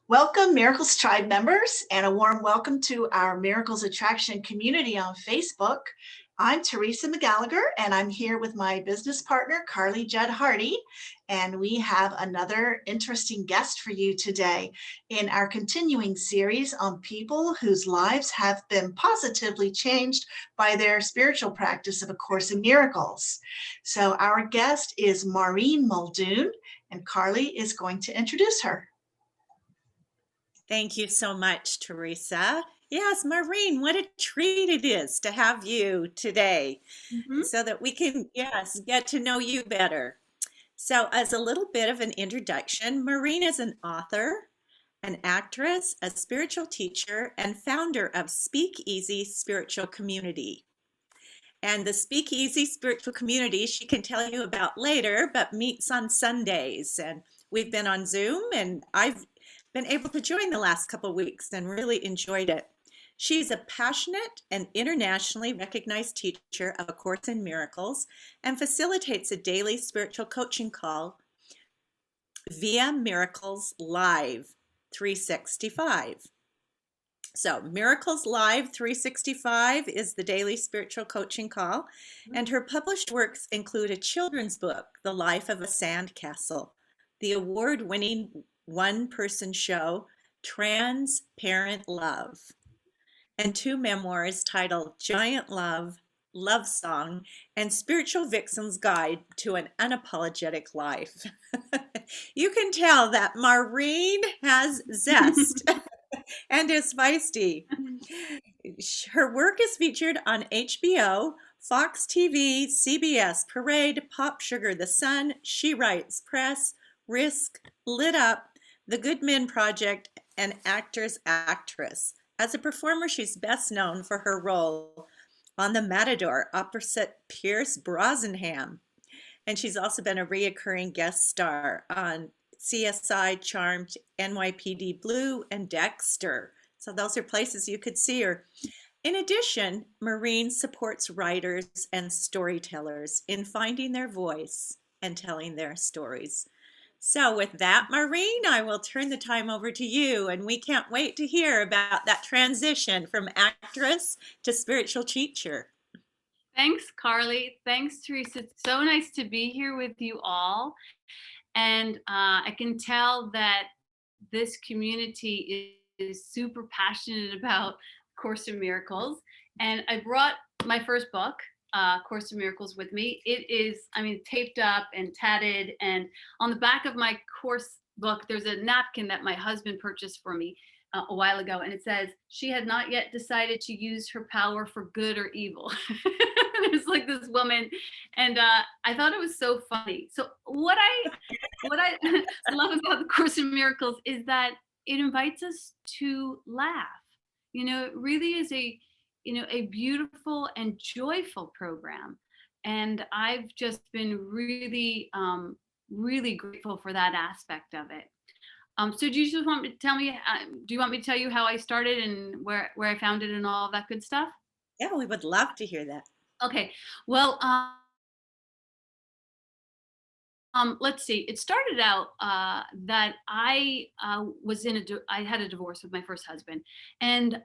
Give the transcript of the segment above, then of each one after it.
Welcome, Miracles Tribe members, and a warm welcome to our Miracles Attraction community on Facebook. I'm Teresa McGallagher, and I'm here with my business partner, Carly Judd Hardy, and we have another interesting guest for you today in our continuing series on people whose lives have been positively changed by their spiritual practice of A Course in Miracles. So our guest is Maureen Muldoon, and Carly is going to introduce her. Thank you so much, Teresa. Yes, Maureen, what a treat it is to have you today so that we can, get to know you better. So, as a little bit of an introduction, Maureen is an author, an actress, a spiritual teacher, and founder of Speak Easy Spiritual Community. And the Speak Easy Spiritual Community, she can tell you about later, but meets on Sundays. And we've been on Zoom, and I've been able to join the last couple of weeks and really enjoyed it. She's a passionate and internationally recognized teacher of A Course in Miracles and facilitates a daily spiritual coaching call via Miracles Live 365. So Miracles Live 365 is the daily spiritual coaching call, and her published works include a children's book, The Life of a Sandcastle, the award-winning one-person show, Transparent Love, and two memoirs titled Giant Love, Love Song, and Spiritual Vixen's Guide to an Unapologetic Life. You can tell that Maureen has zest and is feisty. Her work is featured on HBO, Fox TV, CBS, Parade, Pop Sugar, The Sun, She Writes, Press, Risk, Lit Up, The Good Men Project, and Actors Actress. As a performer, she's best known for her role on The Matador opposite Pierce Brosnan. And she's also been a reoccurring guest star on CSI, Charmed, NYPD Blue, and Dexter. So those are places you could see her. In addition, Maureen supports writers and storytellers in finding their voice and telling their stories. So with that, Maureen, I will turn the time over to you, and we can't wait to hear about that transition from actress to spiritual teacher. Thanks, Carly. Thanks, Teresa. It's so nice to be here with you all. And I can tell that this community is super passionate about Course in Miracles. And I brought my first book, Course in Miracles, with me. It is, taped up and tatted. And on the back of my course book, there's a napkin that my husband purchased for me a while ago. And it says, she had not yet decided to use her power for good or evil. There's like this woman. And I thought it was so funny. So what I love about the Course in Miracles is that it invites us to laugh. It really is a beautiful and joyful program. And I've just been really, really grateful for that aspect of it. So do you just want me to tell me, do you want me to tell you how I started and where I found it and all of that good stuff? Yeah, we would love to hear that. Okay, well, let's see. It started out that I I had a divorce with my first husband, and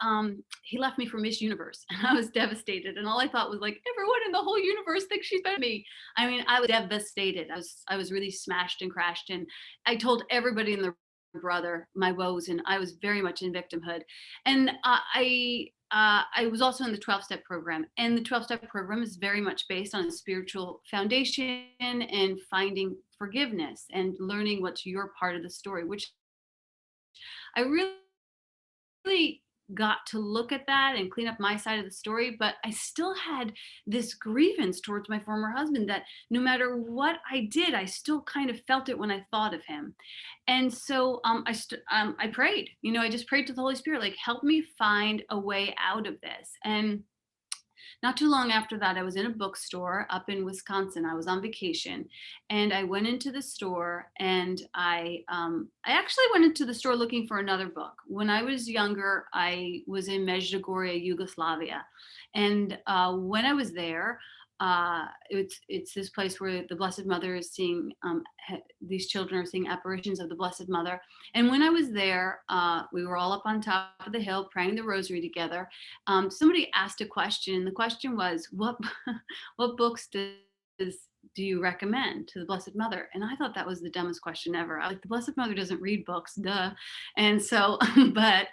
he left me for Miss Universe, and I was devastated. And all I thought was like, everyone in the whole universe thinks she's better than me. I was devastated. I was really smashed and crashed, and I told everybody in the brother my woes, and I was very much in victimhood. And I was also in the 12-step program, and the 12-step program is very much based on a spiritual foundation and finding forgiveness and learning what's your part of the story, which I really got to look at that and clean up my side of the story. But I still had this grievance towards my former husband that no matter what I did, I still kind of felt it when I thought of him. And so I prayed, I just prayed to the Holy Spirit, like, help me find a way out of this. And not too long after that, I was in a bookstore up in Wisconsin. I was on vacation, and I went into the store, and I actually went into the store looking for another book. When I was younger, I was in Medjugorje, Yugoslavia. And when I was there, it's this place where the Blessed Mother is seeing, these children are seeing apparitions of the Blessed Mother. And when I was there, we were all up on top of the hill praying the rosary together. Somebody asked a question, and the question was, what books do you recommend to the Blessed Mother? And I thought that was the dumbest question ever. Like, the Blessed Mother doesn't read books, duh. And so, but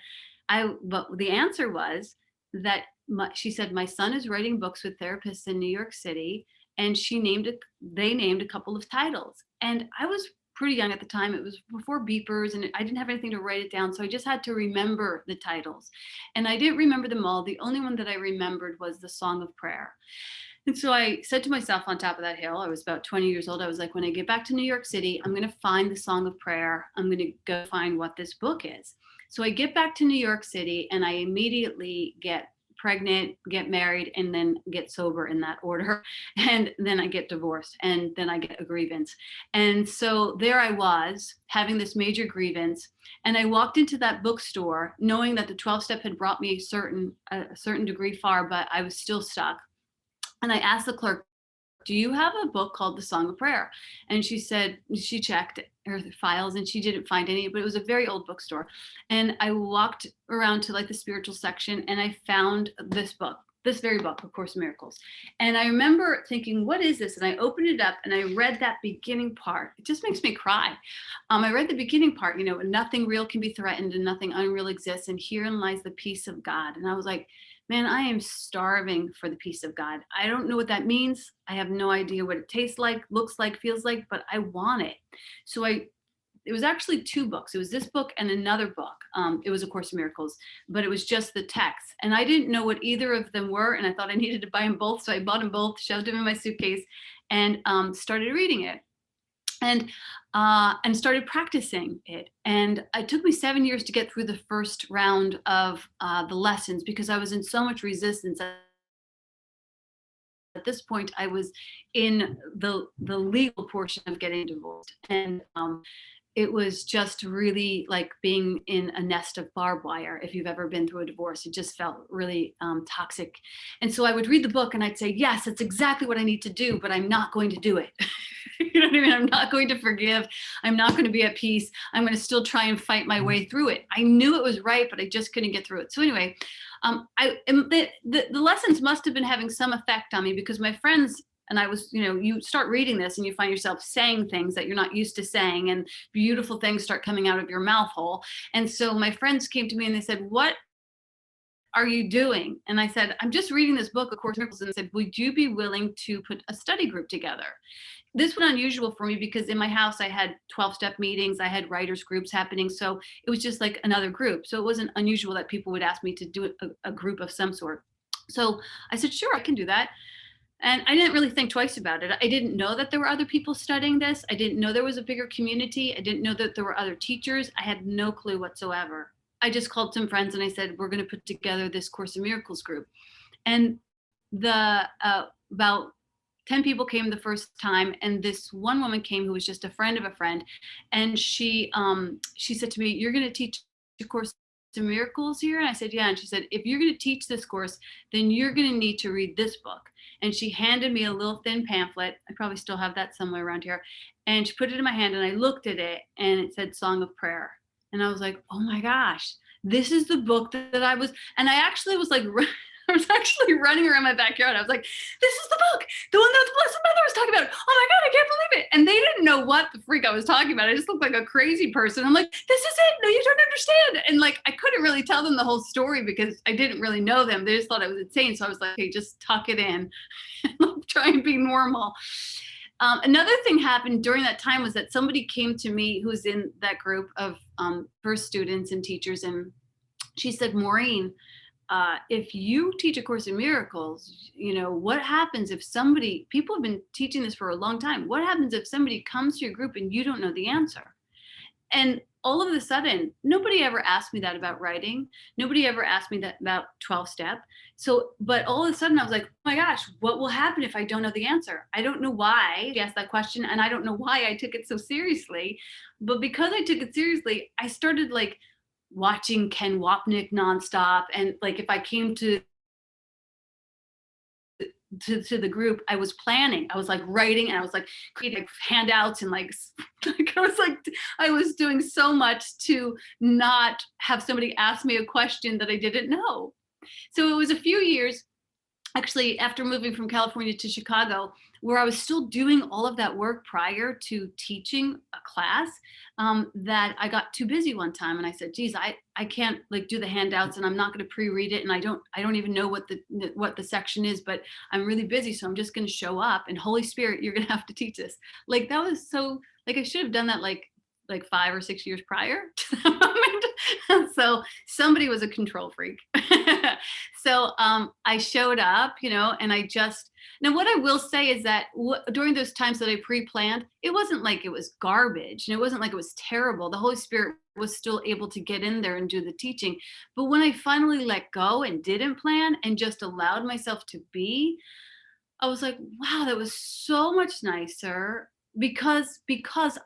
the answer was that she said, my son is writing books with therapists in New York City, and they named a couple of titles. And I was pretty young at the time. It was before beepers, and I didn't have anything to write it down. So I just had to remember the titles. And I didn't remember them all. The only one that I remembered was the Song of Prayer. And so I said to myself on top of that hill, I was about 20 years old. I was like, when I get back to New York City, I'm going to find the Song of Prayer. I'm going to go find what this book is. So I get back to New York City, and I immediately get pregnant, get married, and then get sober in that order. And then I get divorced, and then I get a grievance. And so there I was having this major grievance. And I walked into that bookstore knowing that the 12-step had brought me a certain degree far, but I was still stuck. And I asked the clerk, do you have a book called The Song of Prayer? And she said, she checked her files and she didn't find any, but it was a very old bookstore. And I walked around to like the spiritual section, and I found this book, this very book, A Course in Miracles. And I remember thinking, what is this? And I opened it up and I read that beginning part. It just makes me cry. I read the beginning part, nothing real can be threatened and nothing unreal exists, and herein lies the peace of God. And I was like, man, I am starving for the peace of God. I don't know what that means. I have no idea what it tastes like, looks like, feels like, but I want it. So it was actually two books. It was this book and another book. It was A Course in Miracles, but it was just the text. And I didn't know what either of them were, and I thought I needed to buy them both. So I bought them both, shoved them in my suitcase, and started reading it. And started practicing it. And it took me 7 years to get through the first round of the lessons because I was in so much resistance. At this point, I was in the legal portion of getting divorced. And it was just really like being in a nest of barbed wire. If you've ever been through a divorce, it just felt really toxic. And so I would read the book and I'd say, yes, that's exactly what I need to do, but I'm not going to do it. You know what I mean? I'm not going to forgive. I'm not going to be at peace. I'm going to still try and fight my way through it. I knew it was right, but I just couldn't get through it. So anyway, the lessons must have been having some effect on me because my friends and I was, you start reading this and you find yourself saying things that you're not used to saying, and beautiful things start coming out of your mouth hole. And so my friends came to me and they said, what are you doing? And I said, I'm just reading this book, A Course in Miracles. And they said, would you be willing to put a study group together? This was unusual for me because in my house, I had 12-step meetings. I had writers groups happening. So it was just like another group. So it wasn't unusual that people would ask me to do a group of some sort. So I said, sure, I can do that. And I didn't really think twice about it. I didn't know that there were other people studying this. I didn't know there was a bigger community. I didn't know that there were other teachers. I had no clue whatsoever. I just called some friends and I said, we're going to put together this Course in Miracles group. And about 10 people came the first time, and this one woman came who was just a friend of a friend, and she said to me, you're going to teach a Course in Miracles here? And I said, yeah. And she said, if you're going to teach this course, then you're going to need to read this book. And she handed me a little thin pamphlet. I probably still have that somewhere around here. And she put it in my hand and I looked at it and it said Song of Prayer. And I was like, oh my gosh, this is the book that I was, and I actually was like, I was actually running around my backyard. I was like, this is the book, the one that the Blessed Mother was talking about. Oh my God, I can't believe it. And they didn't know what the freak I was talking about. I just looked like a crazy person. I'm like, this is it. No, you don't understand. And like, I couldn't really tell them the whole story because I didn't really know them. They just thought I was insane. So I was like, hey, just tuck it in and try and be normal. Another thing happened during that time was that somebody came to me who's in that group of first students and teachers. And she said, Maureen, if you teach A Course in Miracles, what happens if people have been teaching this for a long time. What happens if somebody comes to your group and you don't know the answer? And all of a sudden, nobody ever asked me that about writing. Nobody ever asked me that about 12-step. So, but all of a sudden I was like, oh my gosh, what will happen if I don't know the answer? I don't know why she asked that question. And I don't know why I took it so seriously, but because I took it seriously, I started like watching Ken Wapnick nonstop. And like, if I came to to the group, I was planning. I was like writing, and I was like creating handouts, and like I was doing so much to not have somebody ask me a question that I didn't know. So it was a few years, actually, after moving from California to Chicago, where I was still doing all of that work prior to teaching a class, that I got too busy one time, and I said, geez, I can't like do the handouts, and I'm not going to pre-read it, and I don't even know what the section is, but I'm really busy, so I'm just going to show up, and Holy Spirit, you're going to have to teach this. Like, that was so, like, I should have done that like 5 or 6 years prior to that moment. So somebody was a control freak. So I showed up, and now what I will say is that during those times that I pre-planned, it wasn't like it was garbage, and it wasn't like it was terrible. The Holy Spirit was still able to get in there and do the teaching. But when I finally let go and didn't plan and just allowed myself to be, I was like, wow, that was so much nicer, because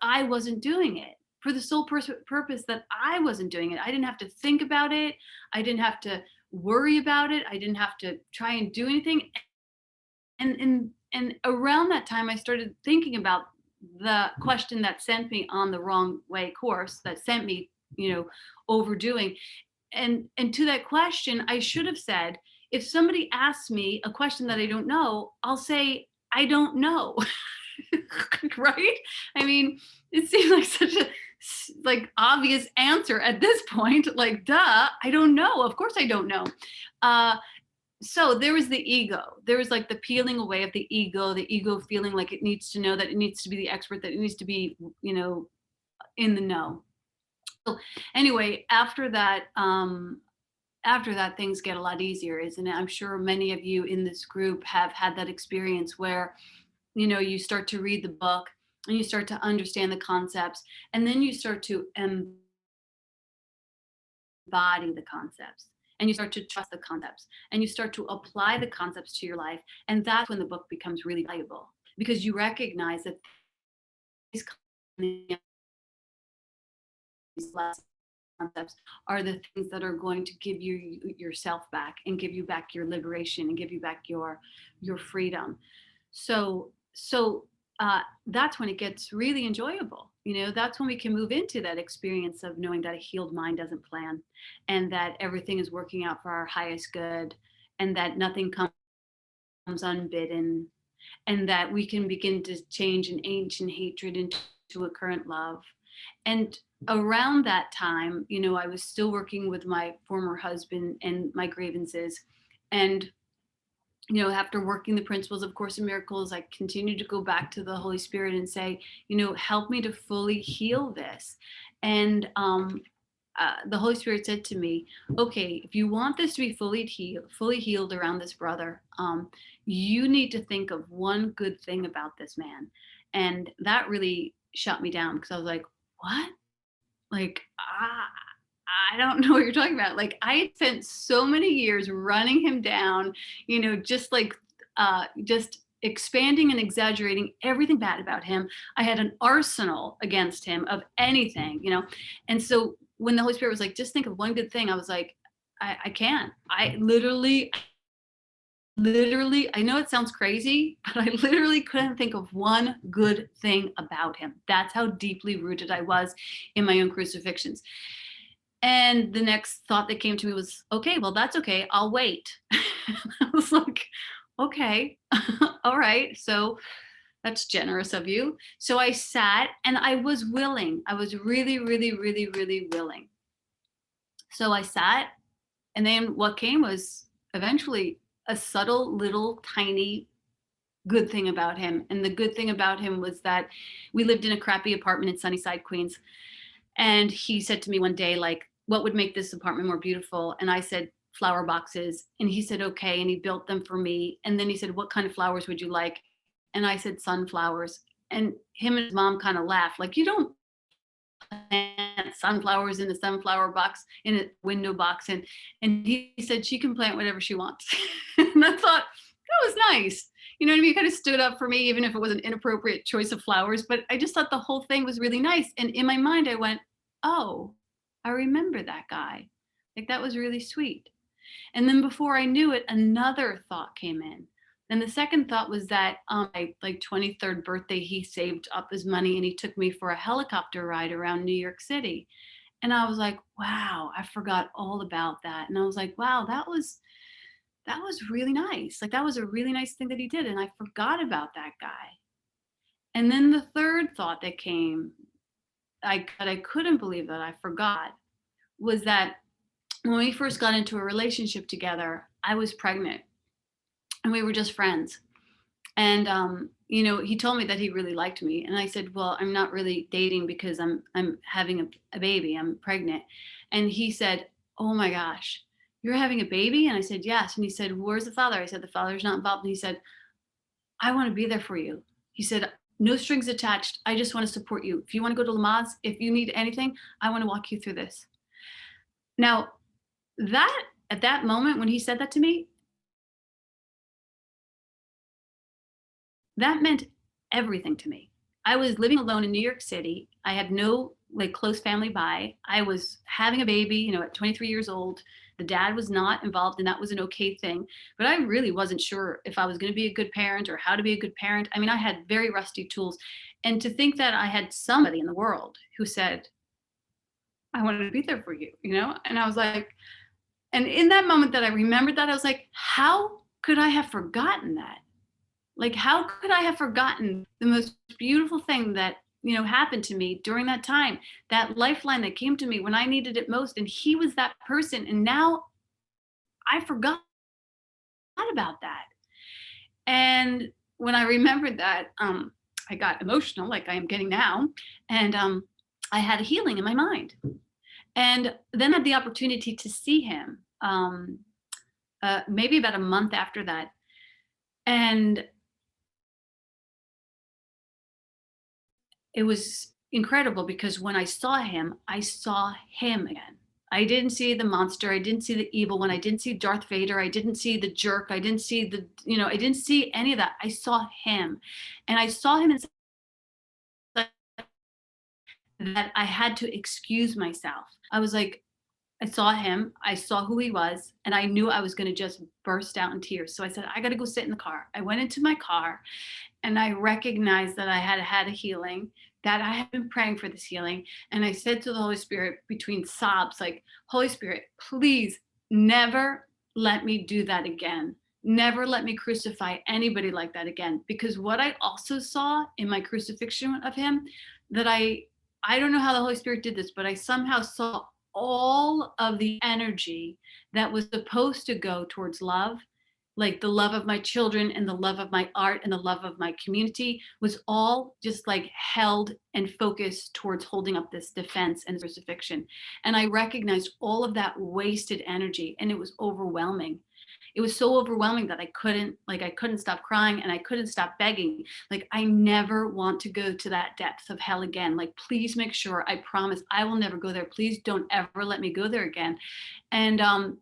I wasn't doing it for the sole purpose that I wasn't doing it. I didn't have to think about it. I didn't have to worry about it. I didn't have to try and do anything. And around that time, I started thinking about the question that sent me on the wrong way course, that sent me, overdoing. And to that question, I should have said, if somebody asks me a question that I don't know, I'll say, I don't know. Right? I mean, it seems like such a obvious answer at this point. Like, duh, I don't know. Of course I don't know. So there was the ego. There was like the peeling away of the ego feeling like it needs to know, that it needs to be the expert, that it needs to be, in the know. So anyway, after that, things get a lot easier, isn't it? I'm sure many of you in this group have had that experience where, you start to read the book and you start to understand the concepts, and then you start to embody the concepts, and you start to trust the concepts, and you start to apply the concepts to your life. And that's when the book becomes really valuable, because you recognize that these concepts are the things that are going to give you yourself back, and give you back your liberation, and give you back your freedom. So that's when it gets really enjoyable. That's when we can move into that experience of knowing that a healed mind doesn't plan, and that everything is working out for our highest good, and that nothing comes unbidden, and that we can begin to change an ancient hatred into a current love. And around that time, I was still working with my former husband and my grievances. And after working the principles of Course in Miracles, I continued to go back to the Holy Spirit and say, help me to fully heal this. And the Holy Spirit said to me, okay, if you want this to be fully healed around this brother, you need to think of one good thing about this man. And that really shut me down, because I was like, what? Like, I don't know what you're talking about. Like, I had spent so many years running him down, just expanding and exaggerating everything bad about him. I had an arsenal against him of anything, And so when the Holy Spirit was like, just think of one good thing, I was like, I can't. I literally, I know it sounds crazy, but I literally couldn't think of one good thing about him. That's how deeply rooted I was in my own crucifixions. And the next thought that came to me was, okay, well, that's okay. I'll wait. I was like, okay, all right. So that's generous of you. So I sat, and I was willing. I was really, really, really, really willing. So I sat, and then what came was eventually a subtle, little, tiny good thing about him. And the good thing about him was that we lived in a crappy apartment in Sunnyside, Queens. And he said to me one day, like, what would make this apartment more beautiful? And I said, flower boxes. And he said, okay. And he built them for me. And then he said, what kind of flowers would you like? And I said, sunflowers. And him and his mom kind of laughed, like, you don't plant sunflowers in a sunflower box, in a window box. And he said, she can plant whatever she wants. And I thought, that was nice. You know what I mean? He kind of stood up for me, even if it was an inappropriate choice of flowers. But I just thought the whole thing was really nice. And in my mind, I went, oh, I remember that guy. Like, that was really sweet. And then before I knew it, another thought came in. And the second thought was that on my like 23rd birthday, he saved up his money and he took me for a helicopter ride around New York City. And I was like, wow, I forgot all about that. And I was like, wow, that was really nice. Like that was a really nice thing that he did. And I forgot about that guy. And then the third thought that came, that I couldn't believe that I forgot, was that when we first got into a relationship together, I was pregnant and we were just friends. And he told me that he really liked me, and I said, "Well, I'm not really dating because I'm having a baby. I'm pregnant." And he said, "Oh my gosh, you're having a baby?" And I said, "Yes." And he said, "Where's the father?" I said, "The father's not involved." And he said, "I want to be there for you." He said, "No strings attached. I just want to support you. If you want to go to Lamaze, if you need anything, I want to walk you through this." Now, that at that moment when he said that to me, that meant everything to me. I was living alone in New York City. I had no like close family by. I was having a baby, at 23 years old. The dad was not involved, and that was an okay thing. But I really wasn't sure if I was going to be a good parent or how to be a good parent. I mean, I had very rusty tools. And to think that I had somebody in the world who said, "I want to be there for you," And I was like, and in that moment that I remembered that, I was like, how could I have forgotten that? Like, how could I have forgotten the most beautiful thing that, happened to me during that time, that lifeline that came to me when I needed it most? And he was that person. And now I forgot about that. And when I remembered that, I got emotional like I am getting now. And I had a healing in my mind. And then I had the opportunity to see him maybe about a month after that. And it was incredible because when I saw him again. I didn't see the monster. I didn't see the evil one. I didn't see Darth Vader. I didn't see the jerk. I didn't see I didn't see any of that. I saw him. And I saw him in that I had to excuse myself. I was like, I saw him, I saw who he was, and I knew I was going to just burst out in tears. So I said, I got to go sit in the car. I went into my car and I recognized that I had had a healing, that I had been praying for this healing. And I said to the Holy Spirit between sobs, like, Holy Spirit, please never let me do that again. Never let me crucify anybody like that again. Because what I also saw in my crucifixion of him, that I don't know how the Holy Spirit did this, but I somehow saw all of the energy that was supposed to go towards love, like the love of my children and the love of my art and the love of my community, was all just like held and focused towards holding up this defense and crucifixion. And I recognized all of that wasted energy, and it was overwhelming. It was so overwhelming that I couldn't stop crying and I couldn't stop begging. Like, I never want to go to that depth of hell again. Like, please make sure, I promise I will never go there. Please don't ever let me go there again. And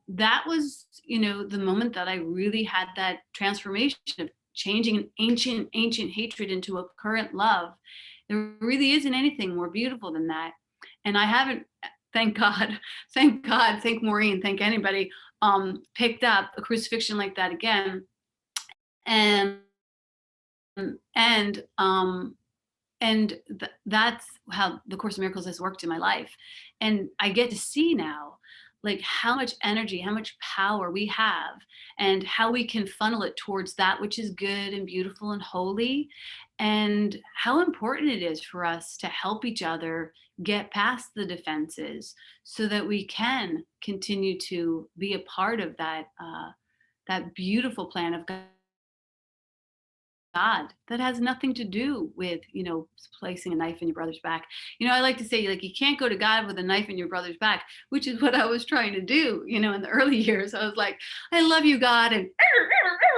that was, the moment that I really had that transformation of changing an ancient hatred into a current love. There really isn't anything more beautiful than that. And I haven't, thank God, thank Maureen, thank anybody, picked up a crucifixion like that again. And that's how the Course in Miracles has worked in my life. And I get to see now, like, how much energy, how much power we have, and how we can funnel it towards that which is good and beautiful and holy, and how important it is for us to help each other get past the defenses so that we can continue to be a part of that that beautiful plan of God that has nothing to do with, placing a knife in your brother's back. I like to say, like, you can't go to God with a knife in your brother's back, which is what I was trying to do, in the early years. I was like, I love you, God. And,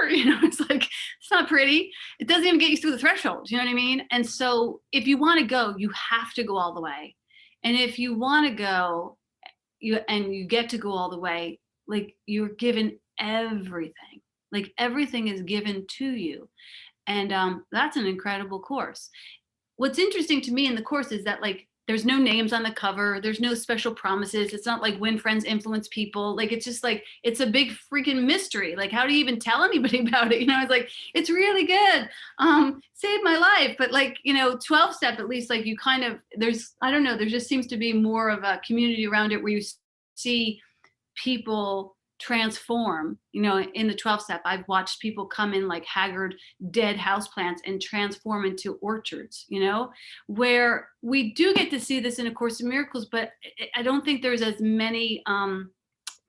it's like, it's not pretty. It doesn't even get you through the threshold. You know what I mean? And so if you want to go, you have to go all the way. And if you want to go, you get to go all the way, like, you're given everything. Like, everything is given to you. And that's an incredible course. What's interesting to me in the course is that, like, there's no names on the cover. There's no special promises. It's not like when friends influence people. Like, it's just like, it's a big freaking mystery. Like, how do you even tell anybody about it? It's like, it's really good. Saved my life. But like, 12 step, at least, like, you kind of, I don't know, there just seems to be more of a community around it where you see people transform. In the 12 step, I've watched people come in like haggard, dead houseplants and transform into orchards, where we do get to see this in A Course in Miracles, but I don't think there's as many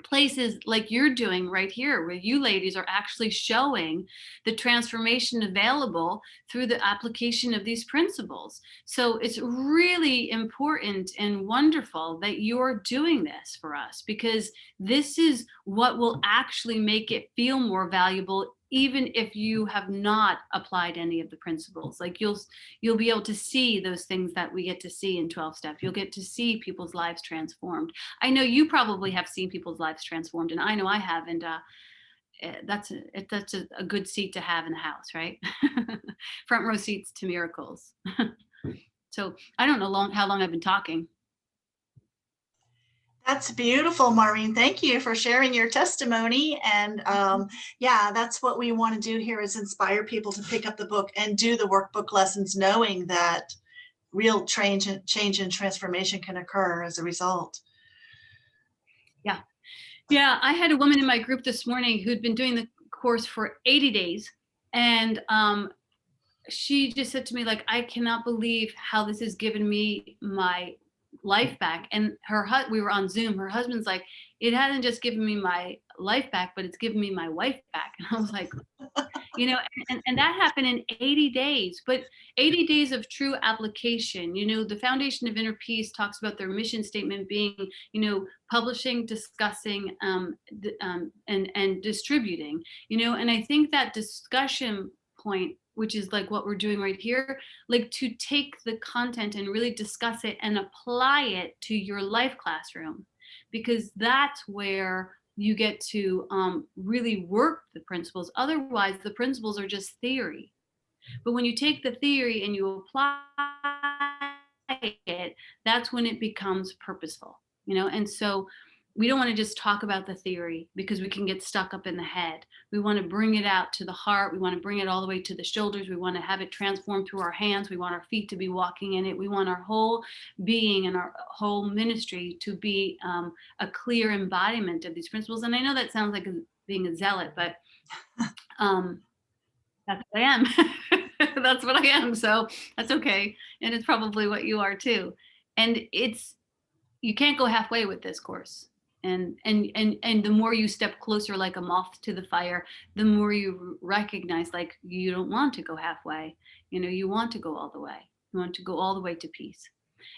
places like you're doing right here, where you ladies are actually showing the transformation available through the application of these principles. So it's really important and wonderful that you're doing this for us, because this is what will actually make it feel more valuable, even if you have not applied any of the principles. Like, you'll be able to see those things that we get to see in 12 step. You'll get to see people's lives transformed. I know you probably have seen people's lives transformed, and I know I have. And that's a good seat to have in the house, right? Front row seats to miracles. So I don't know how long I've been talking. That's beautiful, Maureen. Thank you for sharing your testimony. And yeah, that's what we want to do here, is inspire people to pick up the book and do the workbook lessons, knowing that real change and transformation can occur as a result. Yeah. Yeah. I had a woman in my group this morning who'd been doing the course for 80 days. And she just said to me, like, I cannot believe how this has given me my life back. And we were on Zoom. Her husband's like, it hasn't just given me my life back, but it's given me my wife back. And I was like, and that happened in 80 days, but 80 days of true application. The Foundation of Inner Peace talks about their mission statement being, publishing, discussing, and distributing, and I think that discussion point, which is like what we're doing right here, like, to take the content and really discuss it and apply it to your life classroom, because that's where you get to really work the principles. Otherwise, the principles are just theory. But when you take the theory and you apply it, that's when it becomes purposeful, and so we don't want to just talk about the theory, because we can get stuck up in the head. We want to bring it out to the heart. We want to bring it all the way to the shoulders. We want to have it transform through our hands. We want our feet to be walking in it. We want our whole being and our whole ministry to be a clear embodiment of these principles. And I know that sounds like being a zealot, but that's what I am. That's what I am. So that's okay. And it's probably what you are too. And you can't go halfway with this course. And the more you step closer like a moth to the fire, the more you recognize, like, you don't want to go halfway. You want to go all the way. You want to go all the way to peace.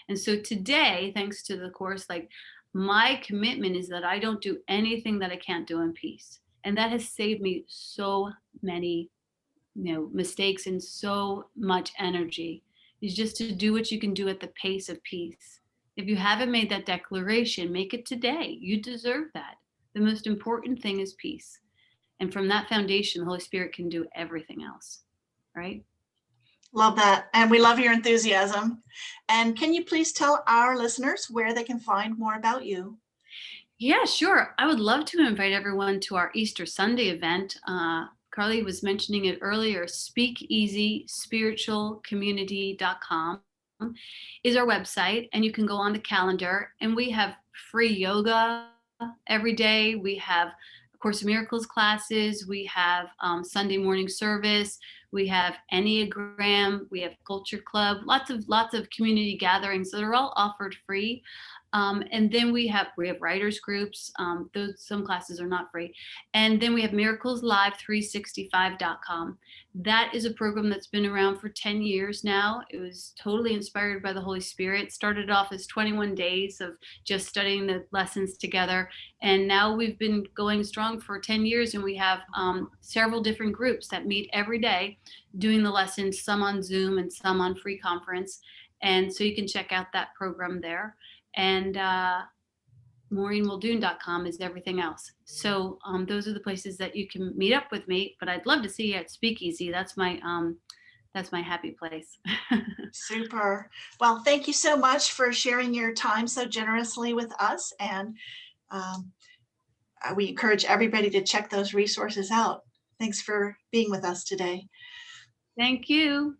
And so today, thanks to the course, like, my commitment is that I don't do anything that I can't do in peace. And that has saved me so many, mistakes and so much energy, is just to do what you can do at the pace of peace. If you haven't made that declaration, make it today. You deserve that. The most important thing is peace. And from that foundation, the Holy Spirit can do everything else, right? Love that. And we love your enthusiasm. And can you please tell our listeners where they can find more about you? Yeah, sure. I would love to invite everyone to our Easter Sunday event. Carly was mentioning it earlier. SpeakEasySpiritualCommunity.com is our website, and you can go on the calendar, and we have free yoga every day. We have Course in Miracles classes. We have Sunday morning service. We have Enneagram. We have Culture Club. Lots of community gatherings that are all offered free. And then we have writers groups. Some classes are not free. And then we have miracleslive365.com. That is a program that's been around for 10 years now. It was totally inspired by the Holy Spirit. Started off as 21 days of just studying the lessons together. And now we've been going strong for 10 years, and we have several different groups that meet every day doing the lessons, some on Zoom and some on free conference. And so you can check out that program there. And MaureenMuldoon.com is everything else. So those are the places that you can meet up with me. But I'd love to see you at Speakeasy. That's my that's my happy place. Super. Well, thank you so much for sharing your time so generously with us. And um, we encourage everybody to check those resources out. Thanks for being with us today. Thank you.